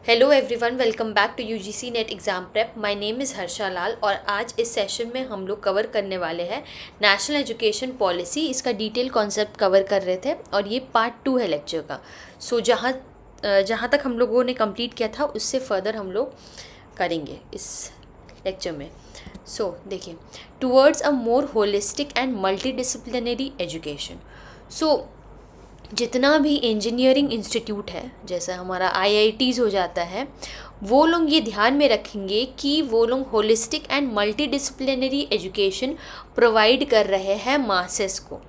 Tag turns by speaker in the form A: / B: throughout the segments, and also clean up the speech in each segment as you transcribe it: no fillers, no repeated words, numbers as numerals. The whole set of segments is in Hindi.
A: Hello everyone, welcome back to UGC NET exam prep. My name is Harsha Lal और आज इस सेशन में हम लोग कवर करने वाले हैं नेशनल एजुकेशन पॉलिसी। इसका डिटेल कॉन्सेप्ट कवर कर रहे थे और ये पार्ट 2 है लेक्चर का। सो जहाँ तक हम लोगों ने कंप्लीट किया था उससे फर्दर हम लोग करेंगे इस लेक्चर में। सो देखिए, towards a more holistic and multidisciplinary education. So जितना भी इंजीनियरिंग इंस्टीट्यूट है, जैसा हमारा आईआईटीज़ हो जाता है, वो लोग ये ध्यान में रखेंगे कि वो लोग holistic and multidisciplinary education provide कर रहे हैं मासेस को।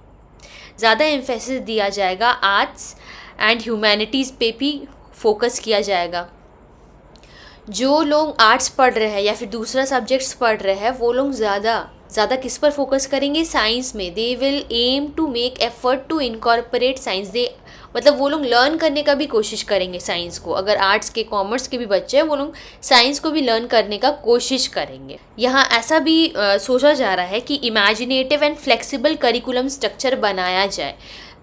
A: ज़्यादा एम्फेसिस दिया जाएगा आर्ट्स एंड ह्यूमैनिटीज़ पे भी फोकस किया जाएगा। जो लोग आर्ट्स पढ़ रहे हैं या फिर दूसरा सब्जेक्ट्स पढ़ रहे हैं वो लोग ज़्यादा किस पर फोकस करेंगे? साइंस में। They will aim to make effort to incorporate science. मतलब वो लोग लर्न करने का भी कोशिश करेंगे साइंस को। अगर आर्ट्स के कॉमर्स के भी बच्चे हैं वो लोग साइंस को भी लर्न करने का कोशिश करेंगे। यहाँ ऐसा भी सोचा जा रहा है कि imaginative and flexible curriculum structure बनाया जाए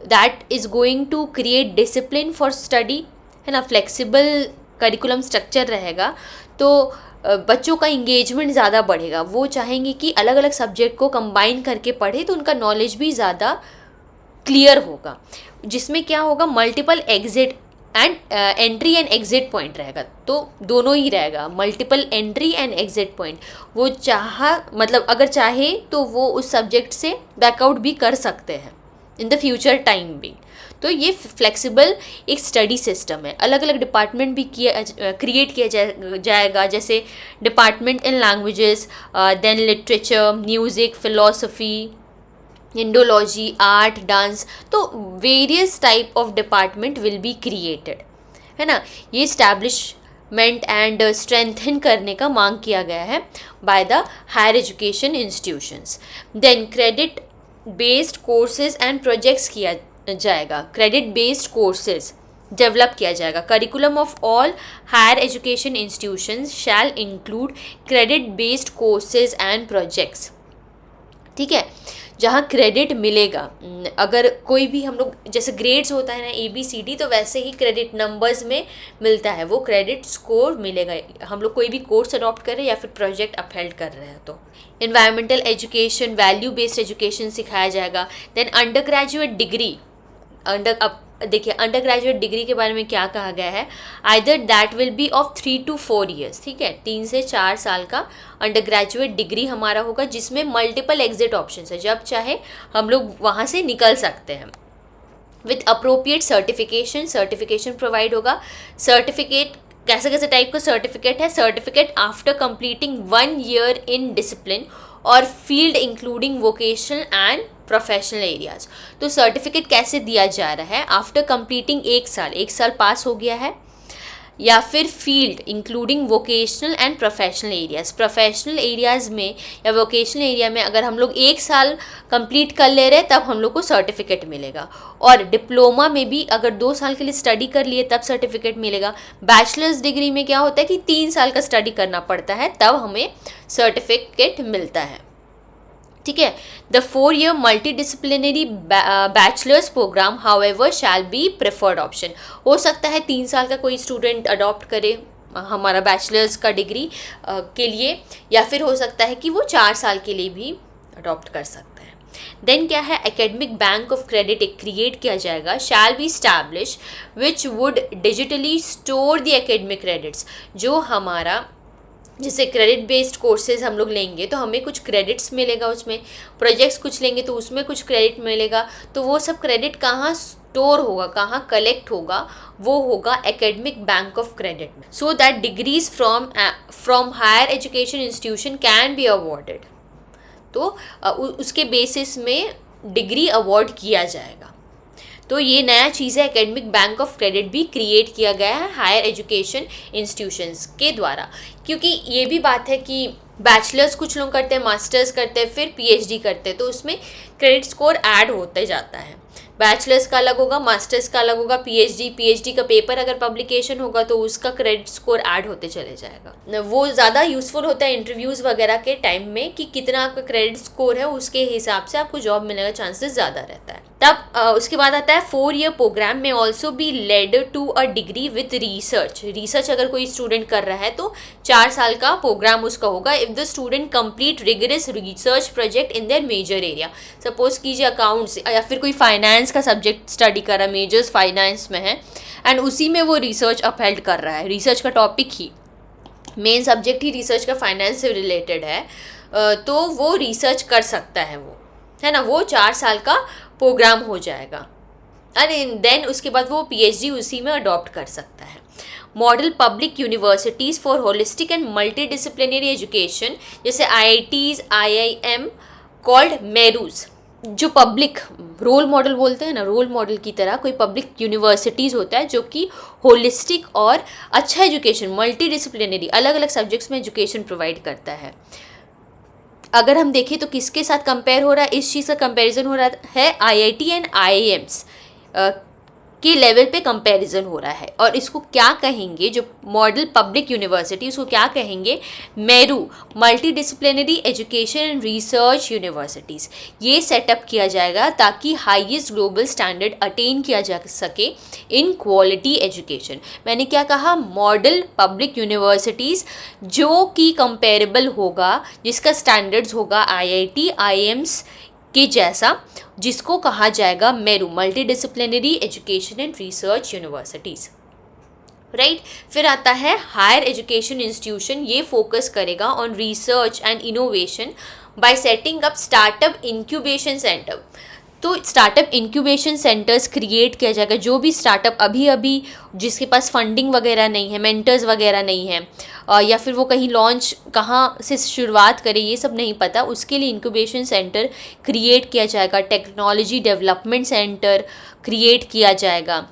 A: that is going to create discipline for study, है ना। फ्लेक्सिबल करिकुलम स्ट्रक्चर रहेगा तो बच्चों का इंगेजमेंट ज़्यादा बढ़ेगा। वो चाहेंगे कि अलग अलग सब्जेक्ट को कंबाइन करके पढ़े तो उनका नॉलेज भी ज़्यादा क्लियर होगा, जिसमें क्या होगा, multiple exit and entry and exit point रहेगा। तो दोनों ही रहेगा, multiple entry and exit point. वो मतलब अगर चाहे तो वो उस सब्जेक्ट से बैकआउट भी कर सकते हैं इन द फ्यूचर टाइम भी। तो ये फ्लेक्सिबल एक स्टडी सिस्टम है। अलग अलग डिपार्टमेंट भी क्रिएट किया जाएगा, जैसे department in languages, then literature, music, philosophy, Indology, art, dance. तो various type of department will be created, है ना। ये इस्टेब्लिशमेंट एंड स्ट्रेंथन करने का मांग किया गया है by the higher education institutions. Then credit based courses and projects किया जाएगा। क्रेडिट बेस्ड कोर्सेज डेवलप किया जाएगा। Curriculum of all higher education institutions shall include credit based courses and projects. ठीक है, जहाँ क्रेडिट मिलेगा। अगर कोई भी हम लोग जैसे ग्रेड्स होता है ना ABCD, तो वैसे ही क्रेडिट नंबर्स में मिलता है, वो क्रेडिट स्कोर मिलेगा हम लोग कोई भी कोर्स अडॉप्ट कर रहे हैं या फिर प्रोजेक्ट अपहेल्ड कर रहे हैं तो। Environmental education, value based education सिखाया जाएगा। देन अंडर ग्रेजुएट डिग्री, देखिए अंडर ग्रेजुएट डिग्री के बारे में क्या कहा गया है, either that will be of 3 to 4 years. ठीक है, 3 से 4 साल का अंडर ग्रेजुएट डिग्री हमारा होगा, जिसमें मल्टीपल एग्जिट ऑप्शन है, जब चाहे हम लोग वहाँ से निकल सकते हैं। विथ अप्रोप्रिएट सर्टिफिकेशन प्रोवाइड होगा। सर्टिफिकेट कैसे टाइप का सर्टिफिकेट है? Certificate after completing 1 year in discipline और field including vocational and professional areas. तो सर्टिफिकेट कैसे दिया जा रहा है? आफ्टर कंप्लीटिंग 1 साल पास हो गया है, या फिर field including vocational and professional areas. Professional areas में या वोकेशनल एरिया में अगर हम लोग 1 साल कंप्लीट कर ले रहे तब हम लोग को सर्टिफिकेट मिलेगा। और डिप्लोमा में भी अगर 2 साल के लिए स्टडी कर लिए तब सर्टिफिकेट मिलेगा। बैचलर्स डिग्री में क्या होता है कि 3 साल का स्टडी करना पड़ता है, तब हमें सर्टिफिकेट मिलता है। ठीक है, the 4 year multidisciplinary bachelor's programme however shall be preferred option. हो सकता है 3 साल का कोई स्टूडेंट अडॉप्ट करे हमारा बैचलर्स का डिग्री के लिए, या फिर हो सकता है कि वो 4 साल के लिए भी अडॉप्ट कर सकता है। देन क्या है, एकेडमिक बैंक ऑफ क्रेडिट एक क्रिएट किया जाएगा, shall be establish which would digitally store the academic credits. जो हमारा जैसे क्रेडिट बेस्ड कोर्सेज हम लोग लेंगे तो हमें कुछ क्रेडिट्स मिलेगा, उसमें प्रोजेक्ट्स कुछ लेंगे तो उसमें कुछ क्रेडिट मिलेगा। तो वो सब क्रेडिट कहाँ स्टोर होगा, कहाँ कलेक्ट होगा? वो होगा एकेडमिक बैंक ऑफ क्रेडिट में, so that degrees from higher education institution can be awarded. तो उसके बेसिस में डिग्री अवॉर्ड किया जाएगा। तो ये नया चीज़ है, एकेडमिक बैंक ऑफ क्रेडिट भी क्रिएट किया गया है हायर एजुकेशन इंस्टीट्यूशंस के द्वारा। क्योंकि ये भी बात है कि बैचलर्स कुछ लोग करते हैं, मास्टर्स करते हैं, फिर PhD करते हैं, तो उसमें क्रेडिट स्कोर ऐड होते जाता है। बैचलर्स का अलग होगा, मास्टर्स का अलग होगा, PhD का पेपर अगर पब्लिकेशन होगा तो उसका क्रेडिट स्कोर ऐड होते चले जाएगा। वो ज़्यादा यूज़फुल होता है इंटरव्यूज़ वगैरह के टाइम में कि कितना आपका क्रेडिट स्कोर है, उसके हिसाब से आपको जॉब मिलने का चांसेस ज़्यादा रहता है। तब उसके बाद आता है 4 ईयर प्रोग्राम में also be led to a degree with research अगर कोई स्टूडेंट कर रहा है तो 4 साल का प्रोग्राम उसका होगा if the student complete rigorous research project in their major area. Suppose कीजिए अकाउंट्स या फिर कोई फाइनेंस का सब्जेक्ट स्टडी कर रहा है, मेजर्स फाइनेंस में है एंड उसी में वो रिसर्च अपहेल्ड कर रहा है, रिसर्च का टॉपिक ही मेन सब्जेक्ट ही रिसर्च का फाइनेंस से रिलेटेड है, तो वो रिसर्च कर सकता है, वो है ना, वो 4 साल का प्रोग्राम हो जाएगा एंड देन उसके बाद वो पीएचडी उसी में अडॉप्ट कर सकता है। Model public universities for holistic and multidisciplinary education जैसे IITs IIM कॉल्ड मेरूज, जो पब्लिक रोल मॉडल बोलते हैं ना, रोल मॉडल की तरह कोई पब्लिक यूनिवर्सिटीज़ होता है जो कि होलिस्टिक और अच्छा एजुकेशन मल्टी डिसिप्लिनरी अलग अलग सब्जेक्ट्स में एजुकेशन प्रोवाइड करता है। अगर हम देखें तो किसके साथ कंपेयर हो रहा है, इस चीज़ का कंपैरिजन हो रहा है IIT एंड IIMs के लेवल पे कंपैरिजन हो रहा है। और इसको क्या कहेंगे, जो मॉडल पब्लिक यूनिवर्सिटी उसको क्या कहेंगे, Meru multi disciplinary education and research universities. ये सेटअप किया जाएगा ताकि हाईएस्ट ग्लोबल स्टैंडर्ड अटेन किया जा सके इन क्वालिटी एजुकेशन। मैंने क्या कहा, मॉडल पब्लिक यूनिवर्सिटीज़ जो कि कंपेरेबल होगा, जिसका स्टैंडर्ड्स होगा IIT IIMs के जैसा, जिसको कहा जाएगा Meru multi disciplinary education and research universities, right. फिर आता है हायर एजुकेशन इंस्टीट्यूशन, ये फोकस करेगा on research and innovation bye setting up startup incubation centre. तो स्टार्टअप इंक्यूबेशन सेंटर्स क्रिएट किया जाएगा। जो भी स्टार्टअप अभी जिसके पास फंडिंग वगैरह नहीं है, मेंटर्स वगैरह नहीं है, या फिर वो कहीं लॉन्च कहाँ से शुरुआत करे ये सब नहीं पता, उसके लिए इंक्यूबेशन सेंटर क्रिएट किया जाएगा। टेक्नोलॉजी डेवलपमेंट सेंटर क्रिएट किया जाएगा।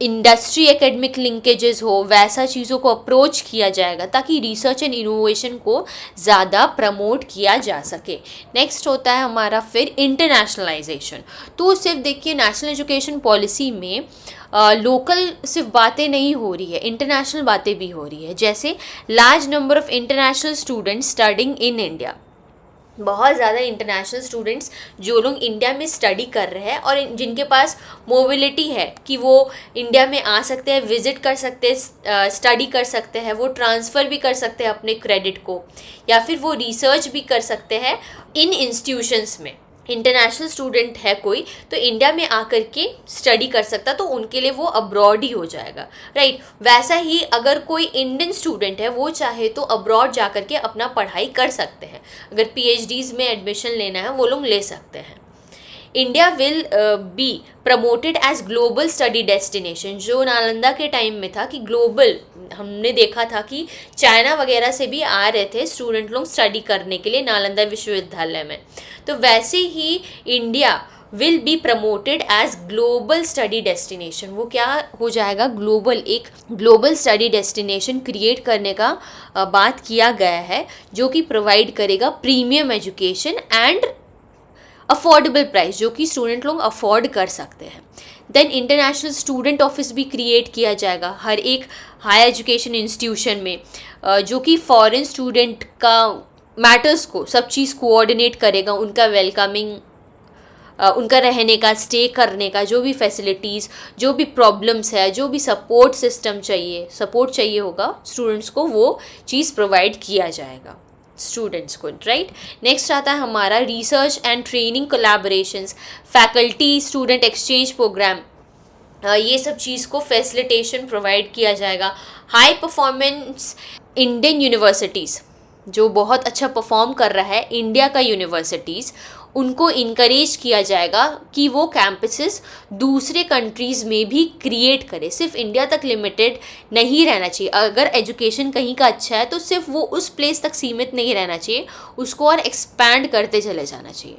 A: इंडस्ट्री एकेडमिक लिंकेजेस हो, वैसा चीज़ों को अप्रोच किया जाएगा ताकि रिसर्च एंड इनोवेशन को ज़्यादा प्रमोट किया जा सके। नेक्स्ट होता है हमारा फिर इंटरनेशनलाइजेशन। तो सिर्फ देखिए नेशनल एजुकेशन पॉलिसी में लोकल सिर्फ बातें नहीं हो रही है, इंटरनेशनल बातें भी हो रही है। जैसे large number of international students studying in India, बहुत ज़्यादा इंटरनेशनल स्टूडेंट्स जो लोग इंडिया में स्टडी कर रहे हैं और जिनके पास मोबिलिटी है कि वो इंडिया में आ सकते हैं, विज़िट कर सकते हैं, स्टडी कर सकते हैं, वो ट्रांसफ़र भी कर सकते हैं अपने क्रेडिट को, या फिर वो रिसर्च भी कर सकते हैं इन इंस्टीट्यूशंस में। इंटरनेशनल स्टूडेंट है कोई तो इंडिया में आकर के स्टडी कर सकता, तो उनके लिए वो अब्रॉड ही हो जाएगा, राइट। वैसा ही अगर कोई इंडियन स्टूडेंट है वो चाहे तो अब्रॉड जा कर के अपना पढ़ाई कर सकते हैं। अगर PhDs में एडमिशन लेना है वो लोग ले सकते हैं। India will be promoted as global study destination. जो नालंदा के टाइम में था कि ग्लोबल, हमने देखा था कि चाइना वगैरह से भी आ रहे थे स्टूडेंट लोग स्टडी करने के लिए नालंदा विश्वविद्यालय में, तो वैसे ही India will be promoted as global study destination. वो क्या हो जाएगा, ग्लोबल, एक ग्लोबल स्टडी डेस्टिनेशन क्रिएट करने का बात किया गया है, जो कि प्रोवाइड करेगा premium education and affordable price, जो कि स्टूडेंट लोग अफोर्ड कर सकते हैं। देन इंटरनेशनल स्टूडेंट ऑफिस भी क्रिएट किया जाएगा हर एक हायर एजुकेशन इंस्टीट्यूशन में, जो कि फॉरेन स्टूडेंट का मैटर्स को सब चीज़ कोऑर्डिनेट करेगा, उनका वेलकमिंग, उनका रहने का, स्टे करने का, जो भी फैसिलिटीज़, जो भी प्रॉब्लम्स है, जो भी सपोर्ट सिस्टम चाहिए, सपोर्ट चाहिए होगा स्टूडेंट्स को, वो चीज़ प्रोवाइड किया जाएगा स्टूडेंट्स को, राइट। नेक्स्ट आता है हमारा research and training collaborations, faculty student exchange programme, ये सब चीज़ को फैसिलिटेशन प्रोवाइड किया जाएगा। हाई परफॉर्मेंस इंडियन यूनिवर्सिटीज़, जो बहुत अच्छा परफॉर्म कर रहा है इंडिया का यूनिवर्सिटीज़, उनको इनकरेज किया जाएगा कि वो कैंपसेस दूसरे कंट्रीज़ में भी क्रिएट करे, सिर्फ इंडिया तक लिमिटेड नहीं रहना चाहिए। अगर एजुकेशन कहीं का अच्छा है तो सिर्फ वो उस प्लेस तक सीमित नहीं रहना चाहिए, उसको और एक्सपैंड करते चले जाना चाहिए।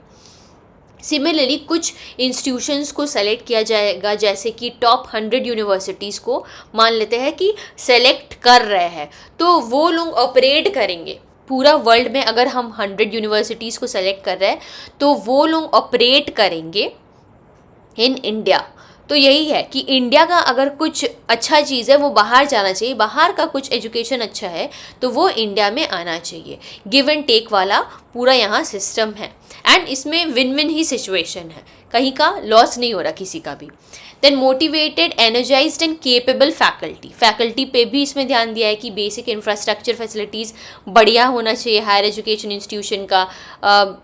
A: सिमिलरली कुछ इंस्टीट्यूशंस को सेलेक्ट किया जाएगा, जैसे कि टॉप 100 यूनिवर्सिटीज़ को मान लेते हैं कि सेलेक्ट कर रहे हैं, तो वो लोग ऑपरेट करेंगे पूरा वर्ल्ड में। अगर हम 100 यूनिवर्सिटीज़ को सेलेक्ट कर रहे हैं तो वो लोग ऑपरेट करेंगे इन इंडिया, तो यही है कि इंडिया का अगर कुछ अच्छा चीज़ है वो बाहर जाना चाहिए, बाहर का कुछ एजुकेशन अच्छा है तो वो इंडिया में आना चाहिए। गिव एंड टेक वाला पूरा यहाँ सिस्टम है एंड इसमें विन विन ही सिचुएशन है, कहीं का लॉस नहीं हो रहा किसी का भी। Then motivated, energised and capable faculty, faculty पे भी इसमें ध्यान दिया है कि बेसिक इंफ्रास्ट्रक्चर फैसिलिटीज़ बढ़िया होना चाहिए हायर एजुकेशन इंस्टीट्यूशन का,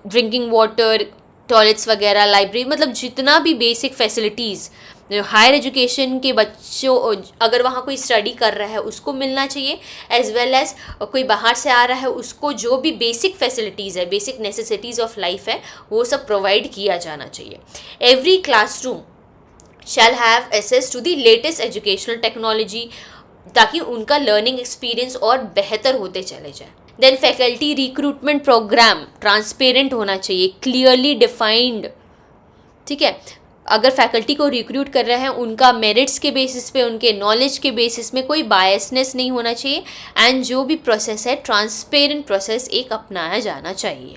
A: ड्रिंकिंग वाटर, टॉयलेट्स वगैरह, लाइब्रेरी, मतलब जितना भी बेसिक फैसिलिटीज़ हायर एजुकेशन के बच्चों, अगर वहाँ कोई स्टडी कर रहा है उसको मिलना चाहिए, एज वेल एज कोई बाहर से आ रहा है उसको जो भी बेसिक फैसिलिटीज़ है, बेसिक नेसेसिटीज़ ऑफ लाइफ है, वो सब प्रोवाइड किया जाना चाहिए। Every classroom shall have access to the latest educational technology, ताकि उनका लर्निंग एक्सपीरियंस और बेहतर होते चले जाए। Then faculty recruitment programme transparent होना चाहिए, क्लियरली डिफाइंड, ठीक है। अगर फैकल्टी को रिक्रूट कर रहे हैं उनका मेरिट्स के बेसिस पे, उनके नॉलेज के बेसिस में कोई बायसनेस नहीं होना चाहिए एंड जो भी प्रोसेस है ट्रांसपेरेंट प्रोसेस एक अपनाया जाना चाहिए।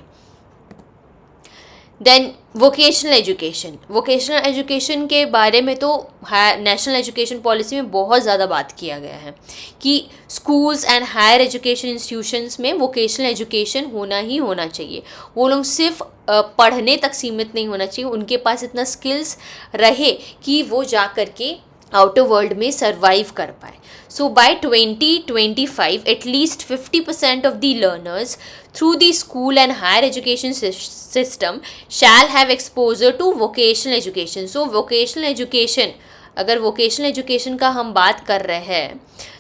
A: Then vocational education, vocational education के बारे में तो नेशनल एजुकेशन पॉलिसी में बहुत ज़्यादा बात किया गया है कि schools and higher education institutions में वोकेशनल एजुकेशन होना ही होना चाहिए। वो लोग सिर्फ पढ़ने तक सीमित नहीं होना चाहिए, उनके पास इतना स्किल्स रहे कि वो जा कर के आउटर वर्ल्ड में सर्वाइव कर पाए। So by 2025 at least 50% of the learners through the school and higher education system shall have exposure to vocational education. So vocational education, अगर वोकेशनल एजुकेशन का हम बात कर रहे हैं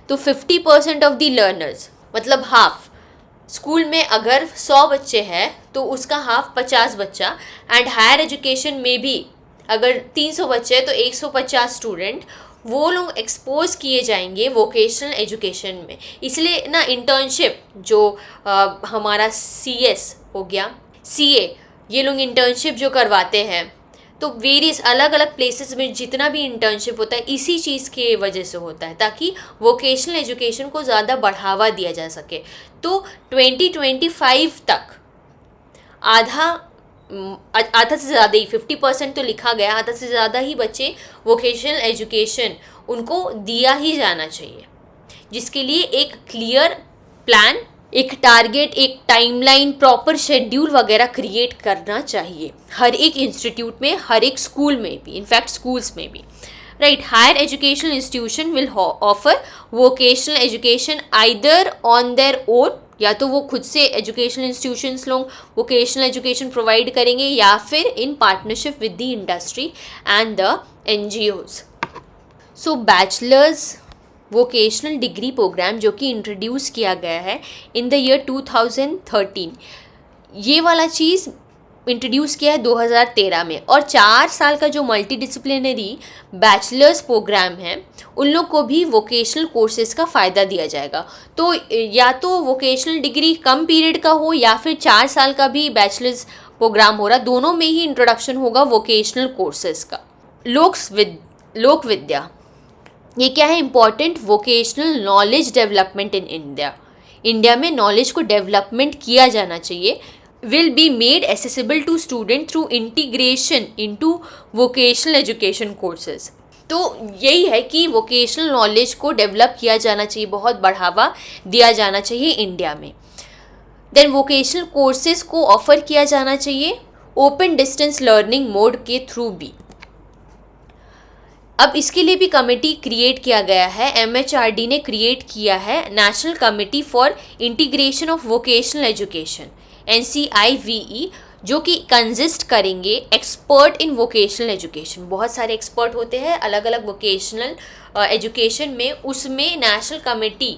A: तो 50% ऑफ द लर्नर्स, मतलब हाफ, स्कूल में अगर 100 बच्चे हैं तो उसका हाफ 50 बच्चा, एंड हायर एजुकेशन में भी अगर 300 बच्चे हैं तो 150 स्टूडेंट, वो लोग एक्सपोज किए जाएंगे वोकेशनल एजुकेशन में। इसलिए ना इंटर्नशिप जो हमारा CS हो गया, CA, ये लोग इंटर्नशिप जो करवाते हैं तो वेरियस अलग अलग प्लेसेस में जितना भी इंटर्नशिप होता है इसी चीज़ के वजह से होता है, ताकि वोकेशनल एजुकेशन को ज़्यादा बढ़ावा दिया जा सके। तो 2025 तक आधा से ज़्यादा ही, 50% तो लिखा गया, आधा से ज़्यादा ही बच्चे वोकेशनल एजुकेशन उनको दिया ही जाना चाहिए, जिसके लिए एक क्लियर प्लान, एक टारगेट, एक टाइमलाइन, प्रॉपर शेड्यूल वगैरह क्रिएट करना चाहिए हर एक इंस्टीट्यूट में, हर एक स्कूल में भी, इनफैक्ट स्कूल्स में भी, right. Higher educational institution will offer vocational education either on their own, या तो वो खुद से एजुकेशनल इंस्टीट्यूशंस लोग वोकेशनल एजुकेशन प्रोवाइड करेंगे या फिर in partnership with the industry and the NGOs। So bachelor's vocational degree programme जो कि इंट्रोड्यूस किया गया है इन द ईयर 2013, ये वाला चीज़ इंट्रोड्यूस किया है 2013 में, और 4 साल का जो मल्टी डिसिप्लिनरी बैचलर्स प्रोग्राम है उन लोग को भी वोकेशनल कोर्सेज़ का फ़ायदा दिया जाएगा। तो या तो वोकेशनल डिग्री कम पीरियड का हो या फिर 4 साल का भी बैचलर्स प्रोग्राम हो रहा, दोनों में ही इंट्रोडक्शन होगा वोकेशनल कोर्सेज़ का। लोक विद्या, ये क्या है? Important vocational knowledge development in India, India में नॉलेज को डेवलपमेंट किया जाना चाहिए। will be made accessible to student through integration into vocational education courses। तो यही है कि वोकेशनल नॉलेज को डेवलप किया जाना चाहिए, बहुत बढ़ावा दिया जाना चाहिए इंडिया में। देन वोकेशनल कोर्सेज को ऑफर किया जाना चाहिए ओपन डिस्टेंस लर्निंग मोड के थ्रू भी। अब इसके लिए भी कमेटी क्रिएट किया गया है, MHRD ने क्रिएट किया है, national committee for integration of vocational education, NCIVE, जो कि कंसिस्ट करेंगे एक्सपर्ट इन वोकेशनल एजुकेशन। बहुत सारे एक्सपर्ट होते हैं अलग अलग वोकेशनल एजुकेशन में, उसमें नेशनल कमेटी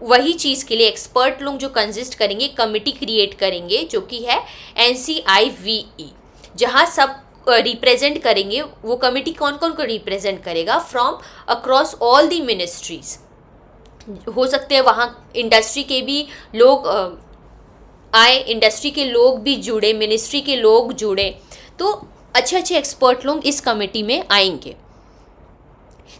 A: वही चीज़ के लिए एक्सपर्ट लोग जो कंसिस्ट करेंगे, कमेटी क्रिएट करेंगे जो कि है NCIVE, जहाँ सब रिप्रेजेंट करेंगे। वो कमेटी कौन कौन को रिप्रेजेंट करेगा? From across all the ministries. हो सकते हैं वहाँ इंडस्ट्री के भी लोग आए, इंडस्ट्री के लोग भी जुड़े, मिनिस्ट्री के लोग जुड़े, तो अच्छे अच्छे एक्सपर्ट लोग इस कमेटी में आएंगे।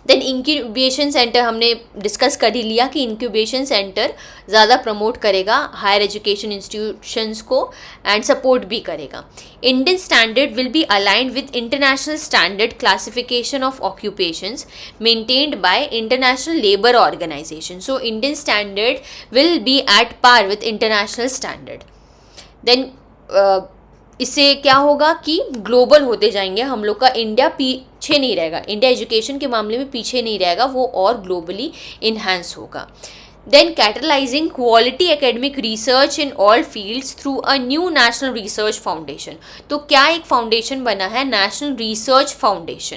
A: देन इंक्यूबेशन सेंटर हमने डिस्कस कर ही लिया कि इंक्यूबेशन सेंटर ज़्यादा प्रमोट करेगा हायर एजुकेशन इंस्टीट्यूशंस को एंड सपोर्ट भी करेगा. Indian standard will be aligned with international standard classification of occupations maintained by international labour organisation. So Indian standard will be at par with international standard. Then इससे क्या होगा कि ग्लोबल होते जाएंगे हम लोग का. इंडिया पीछे नहीं रहेगा, इंडिया एजुकेशन के मामले में पीछे नहीं रहेगा, वो और ग्लोबली इन्हांस होगा. Then catalysing quality academic research in all fields through a new national research foundation. तो क्या एक फाउंडेशन बना है, नेशनल रिसर्च फाउंडेशन.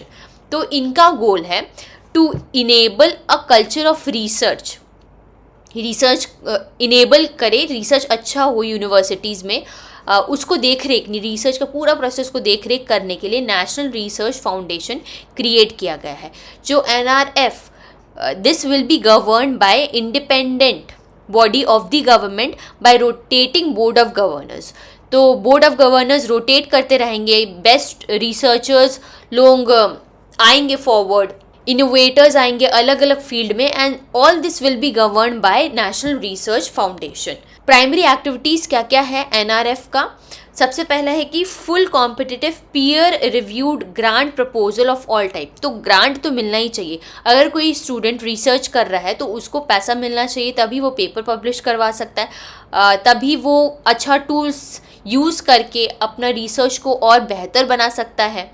A: तो इनका गोल है to enable a culture of research enable करे, रिसर्च अच्छा हो यूनिवर्सिटीज़ में, उसको देख रेख, रिसर्च का पूरा प्रोसेस को देख रेख करने के लिए नेशनल रिसर्च फाउंडेशन क्रिएट किया गया है. जो NRF, this will be govern by independent body of the government by rotating board of governors. तो बोर्ड ऑफ गवर्नर्स रोटेट करते रहेंगे, बेस्ट रिसर्चर्स लोग आएंगे फॉरवर्ड, इनोवेटर्स आएंगे अलग अलग फील्ड में, and all this will be govern by national research foundation. Primary activities क्या क्या है NRF का. सबसे पहला है कि full competitive peer reviewed grant proposal of all type. तो ग्रांट तो मिलना ही चाहिए. अगर कोई स्टूडेंट रिसर्च कर रहा है तो उसको पैसा मिलना चाहिए, तभी वो पेपर पब्लिश करवा सकता है, तभी वो अच्छा टूल्स यूज़ करके अपना रिसर्च को और बेहतर बना सकता है,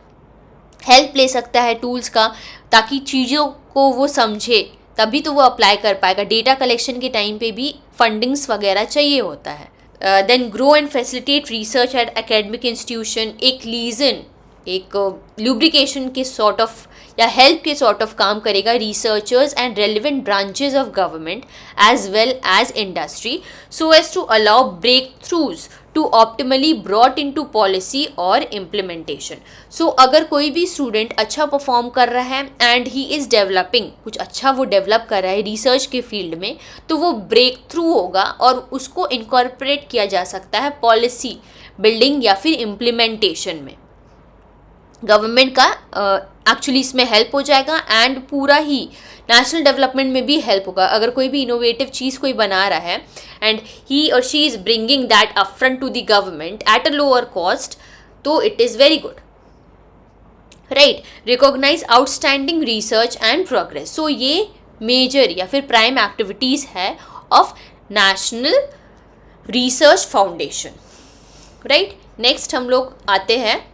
A: हेल्प ले सकता है टूल्स का, ताकि चीज़ों को वो समझे, तभी तो वो अप्लाई कर पाएगा. डेटा कलेक्शन के टाइम पे भी फंडिंग्स वगैरह चाहिए होता है. Then grow and facilitate research at academic institution. एक लीजन, एक लुब्रिकेशन के सॉर्ट ऑफ या हेल्प के सॉर्ट ऑफ काम करेगा researchers and relevant branches of government as well as industry, so as to allow breakthroughs to optimally brought into policy और इम्प्लीमेंटेशन. सो अगर कोई भी स्टूडेंट अच्छा परफॉर्म कर रहा है एंड ही इज़ डेवलपिंग, कुछ अच्छा वो डेवलप कर रहा है रिसर्च के फील्ड में, तो वो ब्रेक थ्रू होगा और उसको इनकॉर्पोरेट किया जा सकता है पॉलिसी बिल्डिंग या फिर इम्प्लीमेंटेशन में. गवर्नमेंट का एक्चुअली इसमें हेल्प हो जाएगा एंड पूरा ही नेशनल डेवलपमेंट में भी हेल्प होगा. अगर कोई भी इनोवेटिव चीज़ कोई बना रहा है एंड ही और she is bringing that up front to the government at a lower cost, तो it is very good, right. Recognize outstanding research and progress. So ये मेजर या फिर प्राइम एक्टिविटीज़ है of national research foundation, right. Next हम लोग आते हैं,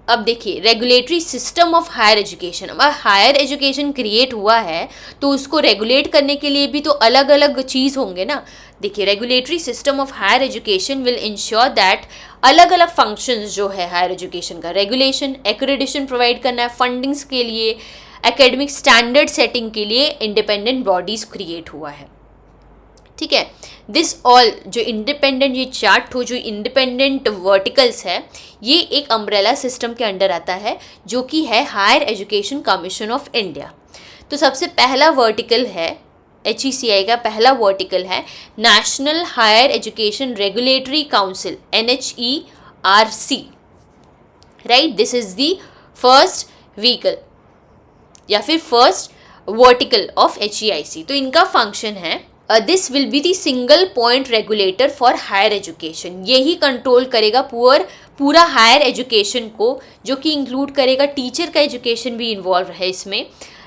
A: अब देखिए regulatory system of higher education. अब हायर एजुकेशन क्रिएट हुआ है तो उसको रेगुलेट करने के लिए भी तो अलग अलग चीज़ होंगे ना. देखिए regulatory system of higher education will ensure that अलग अलग फंक्शंस जो है हायर एजुकेशन का, रेगुलेशन, एक्रेडिशन प्रोवाइड करना है, फंडिंग्स के लिए, एकेडमिक स्टैंडर्ड सेटिंग के लिए इंडिपेंडेंट बॉडीज़ क्रिएट हुआ है, ठीक है. दिस ऑल जो इंडिपेंडेंट, ये चार्ट हो जो इंडिपेंडेंट वर्टिकल्स है, ये एक अम्ब्रेला सिस्टम के अंडर आता है जो कि है higher education commission of India. तो सबसे पहला वर्टिकल है HECI का पहला वर्टिकल है national higher education regulatory council NHERC, right. This is the first vehicle या फिर फर्स्ट वर्टिकल ऑफ HEIC. तो इनका फंक्शन है this will be the single point regulator for higher education. यही कंट्रोल करेगा पूरा हायर एजुकेशन को, जो कि इंक्लूड करेगा टीचर का एजुकेशन भी इन्वॉल्व है इसमें,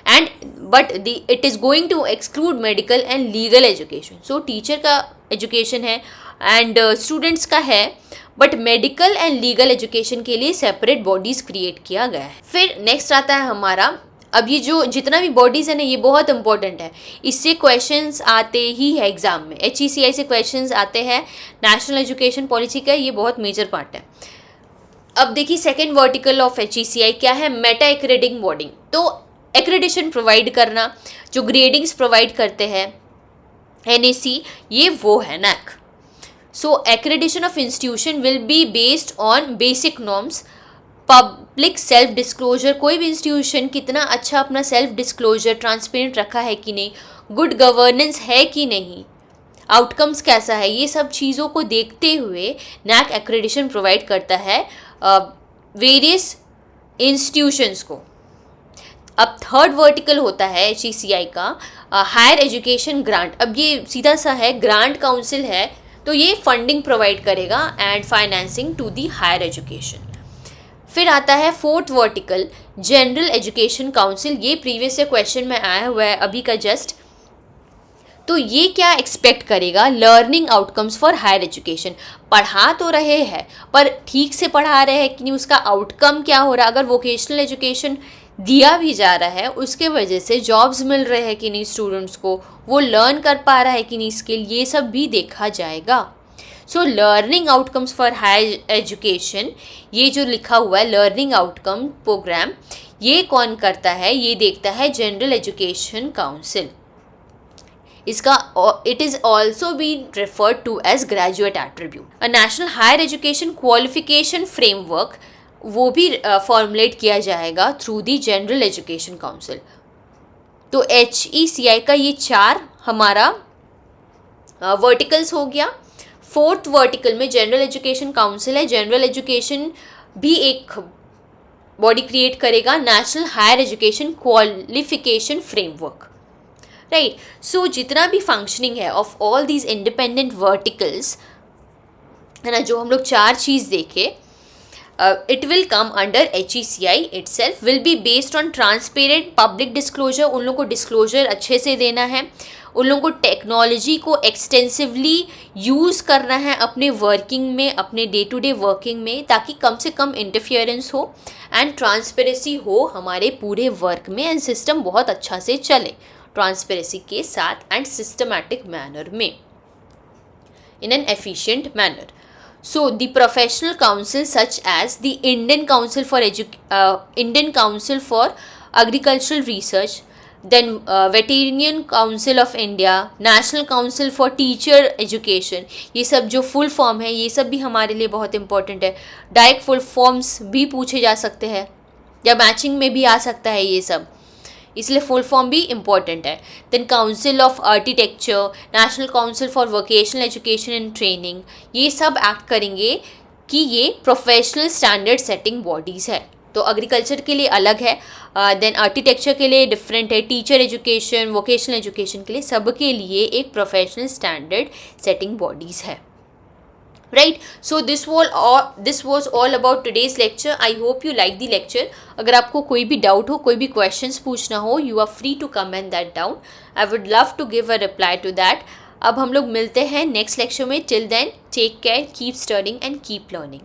A: and but it is going to exclude medical and legal education. So teacher का एजुकेशन है एंड स्टूडेंट्स का है, but medical and legal education के लिए सेपरेट बॉडीज़ क्रिएट किया गया है. फिर नेक्स्ट आता है हमारा, अब ये जो जितना भी बॉडीज़ है ना, ये बहुत इंपॉर्टेंट है, इससे क्वेश्चंस आते ही है एग्जाम में. HECI से क्वेश्चंस आते हैं, नेशनल एजुकेशन पॉलिसी का ये बहुत मेजर पार्ट है. अब देखिए सेकेंड वर्टिकल ऑफ HECI क्या है, मेटा एक्रेडिटिंग बॉडी. तो एक्रेडिशन प्रोवाइड करना, जो ग्रेडिंग्स प्रोवाइड करते हैं NAC, ये वो है NAC. So accreditation of institution will be based on basic norms, public self disclosure, कोई भी इंस्टीट्यूशन कितना अच्छा अपना सेल्फ डिस्क्लोजर ट्रांसपेरेंट रखा है कि नहीं, गुड गवर्नेंस है कि नहीं, आउटकम्स कैसा है, ये सब चीज़ों को देखते हुए NAC एक्रेडिशन प्रोवाइड करता है वेरियस इंस्टीट्यूशंस को. अब थर्ड वर्टिकल होता है HECI का हायर एजुकेशन ग्रांट। अब ये सीधा सा है, ग्रांट काउंसिल है, तो ये फंडिंग प्रोवाइड करेगा and financing to the higher education. फिर आता है fourth vertical general education council. ये प्रीवियस से क्वेश्चन में आया हुआ है अभी का जस्ट। तो ये क्या एक्सपेक्ट करेगा, learning outcomes for higher education. पढ़ा तो रहे हैं पर ठीक से पढ़ा रहे हैं कि नहीं, उसका आउटकम क्या हो रहा है। अगर वोकेशनल एजुकेशन दिया भी जा रहा है उसके वजह से जॉब्स मिल रहे हैं कि नहीं स्टूडेंट्स को, वो लर्न कर पा रहा है कि नहीं स्किल, ये सब भी देखा जाएगा। So learning outcomes for higher education, ये जो लिखा हुआ है लर्निंग आउटकम प्रोग्राम, ये कौन करता है, ये देखता है जनरल एजुकेशन काउंसिल। इसका it is also been referred to as graduate attribute. National higher education qualification framework, वो भी फॉर्मुलेट किया जाएगा through the general education council. तो HECI का ये 4 हमारा वर्टिकल्स हो गया। फोर्थ वर्टिकल में जनरल एजुकेशन काउंसिल है। जनरल एजुकेशन भी एक बॉडी क्रिएट करेगा, national higher education qualification framework, right. So जितना भी फंक्शनिंग है of all these independent verticals है ना, जो हम लोग 4 चीज़ देखे, it will come under HECI itself, will be based on transparent public disclosure। उन लोगों को डिस्क्लोजर अच्छे से देना है, उन लोगों को टेक्नोलॉजी को एक्सटेंसिवली यूज़ करना है अपने वर्किंग में, अपने डे टू डे वर्किंग में, ताकि कम से कम इंटरफियरेंस हो एंड ट्रांसपेरेंसी हो हमारे पूरे वर्क में एंड सिस्टम बहुत अच्छा से चले ट्रांसपेरेंसी के साथ एंड सिस्टमैटिक मैनर में, in an efficient manner. So the professional council such as the Indian Council for Agricultural Research, then Veterinarian Council of India, National Council for Teacher Education, ये सब जो फुल फॉर्म है ये सब भी हमारे लिए बहुत इंपॉर्टेंट है। डायरेक्ट फुल फॉर्म्स भी पूछे जा सकते हैं या मैचिंग में भी आ सकता है ये सब, इसलिए फुल फॉर्म भी इम्पॉर्टेंट है। Then council of architecture, national council for vocational education and training, ये सब एक्ट करेंगे कि ये प्रोफेशनल स्टैंडर्ड सेटिंग बॉडीज़ है। तो एग्रीकल्चर के लिए अलग है, देन आर्किटेक्चर के लिए डिफरेंट है, टीचर एजुकेशन, वोकेशनल एजुकेशन के लिए, सब के लिए एक प्रोफेशनल स्टैंडर्ड सेटिंग बॉडीज़ है, right. So this was all about today's lecture. I hope you like the lecture. अगर आपको कोई भी डाउट हो, कोई भी क्वेश्चंस पूछना हो, you are free to comment that down. I would love to give a reply to that. अब हम लोग मिलते हैं नेक्स्ट लेक्चर में। Till then take care, keep studying and keep learning.